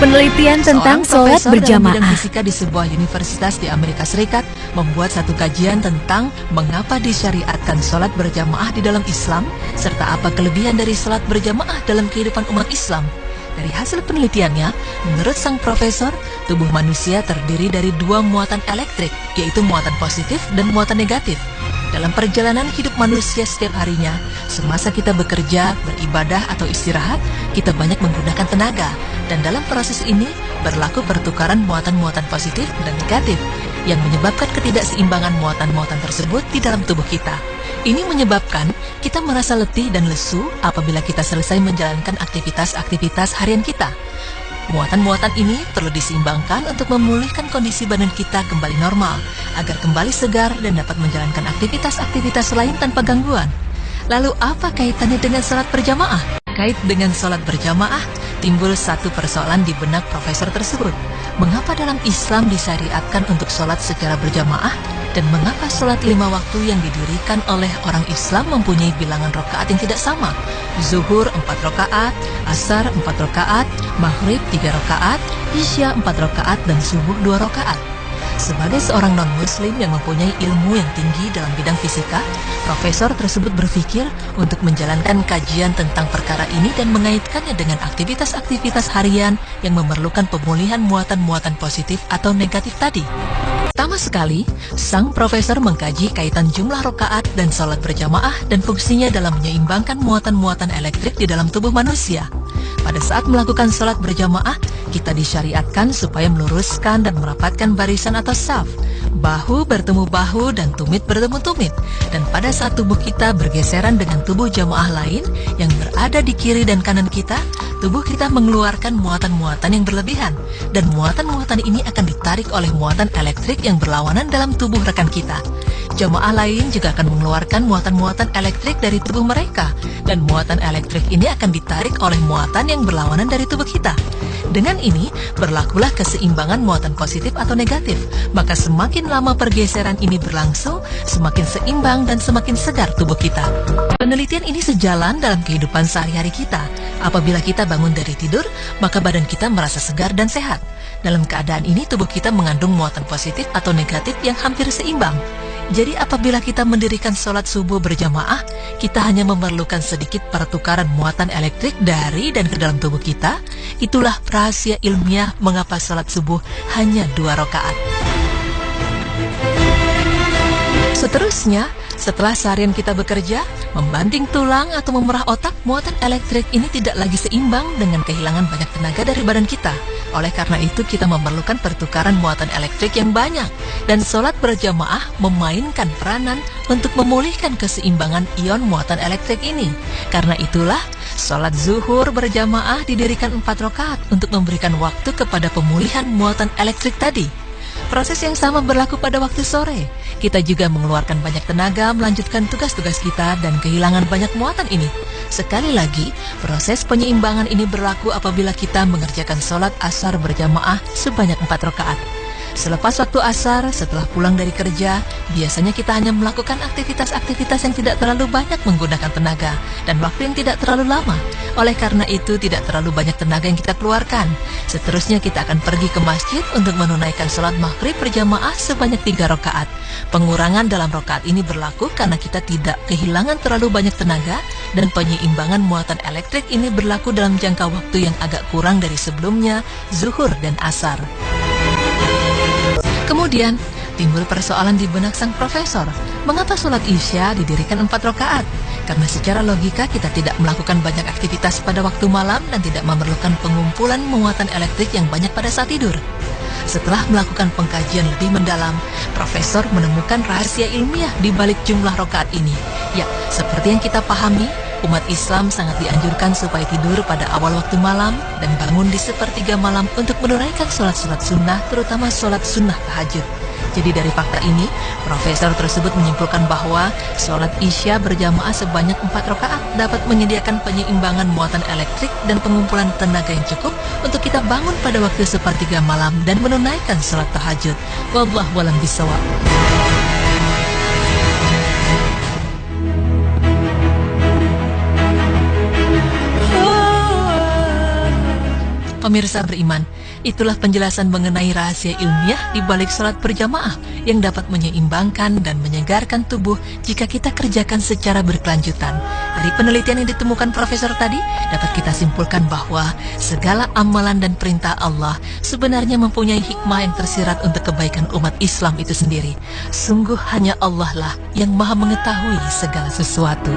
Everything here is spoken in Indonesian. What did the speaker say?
Penelitian tentang sholat Profesor dalam bidang berjamaah. fisika di sebuah universitas di Amerika Serikat membuat satu kajian tentang mengapa disyariatkan sholat berjamaah di dalam Islam, serta apa kelebihan dari sholat berjamaah dalam kehidupan umat Islam. Dari hasil penelitiannya, menurut sang profesor, tubuh manusia terdiri dari dua muatan elektrik, yaitu muatan positif dan muatan negatif. Dalam perjalanan hidup manusia setiap harinya, semasa kita bekerja, beribadah, atau istirahat, kita banyak menggunakan tenaga. Dan dalam proses ini, berlaku pertukaran muatan-muatan positif dan negatif, yang menyebabkan ketidakseimbangan muatan-muatan tersebut di dalam tubuh kita. Ini menyebabkan kita merasa letih dan lesu apabila kita selesai menjalankan aktivitas-aktivitas harian kita. Muatan-muatan ini perlu diseimbangkan untuk memulihkan kondisi badan kita kembali normal, agar kembali segar dan dapat menjalankan aktivitas-aktivitas lain tanpa gangguan. Lalu apa kaitannya dengan sholat berjamaah? Kait dengan sholat berjamaah, timbul satu persoalan di benak profesor tersebut. Mengapa dalam Islam disyariatkan untuk sholat secara berjamaah? Dan mengapa sholat 5 waktu yang didirikan oleh orang Islam mempunyai bilangan rakaat yang tidak sama? Zuhur 4 rakaat, Asar 4 rakaat, Maghrib 3 rakaat, Isya 4 rakaat, dan Subuh 2 rakaat. Sebagai seorang non-muslim yang mempunyai ilmu yang tinggi dalam bidang fisika, profesor tersebut berpikir untuk menjalankan kajian tentang perkara ini dan mengaitkannya dengan aktivitas-aktivitas harian yang memerlukan pemulihan muatan-muatan positif atau negatif tadi. Pertama sekali, sang profesor mengkaji kaitan jumlah rakaat dan sholat berjamaah dan fungsinya dalam menyeimbangkan muatan-muatan elektrik di dalam tubuh manusia. Pada saat melakukan sholat berjamaah, kita disyariatkan supaya meluruskan dan merapatkan barisan atau saf. Bahu bertemu bahu dan tumit bertemu tumit. Dan pada saat tubuh kita bergeseran dengan tubuh jamaah lain yang berada di kiri dan kanan kita, tubuh kita mengeluarkan muatan-muatan yang berlebihan. Dan muatan-muatan ini akan ditarik oleh muatan elektrik yang berlawanan dalam tubuh rekan kita. Jamaah lain juga akan mengeluarkan muatan-muatan elektrik dari tubuh mereka. Dan muatan elektrik ini akan ditarik oleh muatan yang berlawanan dari tubuh kita. Dengan ini, berlakulah keseimbangan muatan positif atau negatif. Maka semakin lama pergeseran ini berlangsung, semakin seimbang dan semakin segar tubuh kita. Penelitian ini sejalan dalam kehidupan sehari-hari kita. Apabila kita bangun dari tidur, maka badan kita merasa segar dan sehat. Dalam keadaan ini, tubuh kita mengandung muatan positif atau negatif yang hampir seimbang. Jadi apabila kita mendirikan sholat subuh berjamaah, kita hanya memerlukan sedikit pertukaran muatan elektrik dari dan ke dalam tubuh kita. Itulah rahasia ilmiah mengapa sholat subuh hanya 2 rakaat. Seterusnya, setelah seharian kita bekerja, membanting tulang atau memerah otak, muatan elektrik ini tidak lagi seimbang dengan kehilangan banyak tenaga dari badan kita. Oleh karena itu, kita memerlukan pertukaran muatan elektrik yang banyak. Dan sholat berjamaah memainkan peranan untuk memulihkan keseimbangan ion muatan elektrik ini. Karena itulah, sholat zuhur berjamaah didirikan 4 rakaat untuk memberikan waktu kepada pemulihan muatan elektrik tadi. Proses yang sama berlaku pada waktu sore. Kita juga mengeluarkan banyak tenaga melanjutkan tugas-tugas kita dan kehilangan banyak muatan ini. Sekali lagi, proses penyeimbangan ini berlaku apabila kita mengerjakan sholat asar berjamaah sebanyak 4 rakaat. Selepas waktu asar, setelah pulang dari kerja, biasanya kita hanya melakukan aktivitas-aktivitas yang tidak terlalu banyak menggunakan tenaga dan waktu yang tidak terlalu lama. Oleh karena itu, tidak terlalu banyak tenaga yang kita keluarkan. Seterusnya kita akan pergi ke masjid untuk menunaikan sholat maghrib berjamaah sebanyak 3 rakaat. Pengurangan dalam rakaat ini berlaku karena kita tidak kehilangan terlalu banyak tenaga dan penyeimbangan muatan elektrik ini berlaku dalam jangka waktu yang agak kurang dari sebelumnya, zuhur dan asar. Kemudian, timbul persoalan di benak sang profesor. Mengapa sholat isya didirikan 4 rakaat? Karena secara logika kita tidak melakukan banyak aktivitas pada waktu malam dan tidak memerlukan pengumpulan muatan elektrik yang banyak pada saat tidur. Setelah melakukan pengkajian lebih mendalam, profesor menemukan rahasia ilmiah di balik jumlah rakaat ini. Ya, seperti yang kita pahami, umat Islam sangat dianjurkan supaya tidur pada awal waktu malam dan bangun di sepertiga malam untuk menunaikan sholat-sholat sunnah, terutama sholat sunnah tahajud. Jadi dari fakta ini, profesor tersebut menyimpulkan bahwa sholat isya berjamaah sebanyak 4 rakaat dapat menyediakan penyeimbangan muatan elektrik dan pengumpulan tenaga yang cukup untuk kita bangun pada waktu sepertiga malam dan menunaikan sholat tahajud. Wallahu a'lam bishawab. Pemirsa beriman, itulah penjelasan mengenai rahasia ilmiah di balik salat berjamaah yang dapat menyeimbangkan dan menyegarkan tubuh jika kita kerjakan secara berkelanjutan. Dari penelitian yang ditemukan Profesor tadi, dapat kita simpulkan bahwa segala amalan dan perintah Allah sebenarnya mempunyai hikmah yang tersirat untuk kebaikan umat Islam itu sendiri. Sungguh hanya Allah lah yang Maha mengetahui segala sesuatu.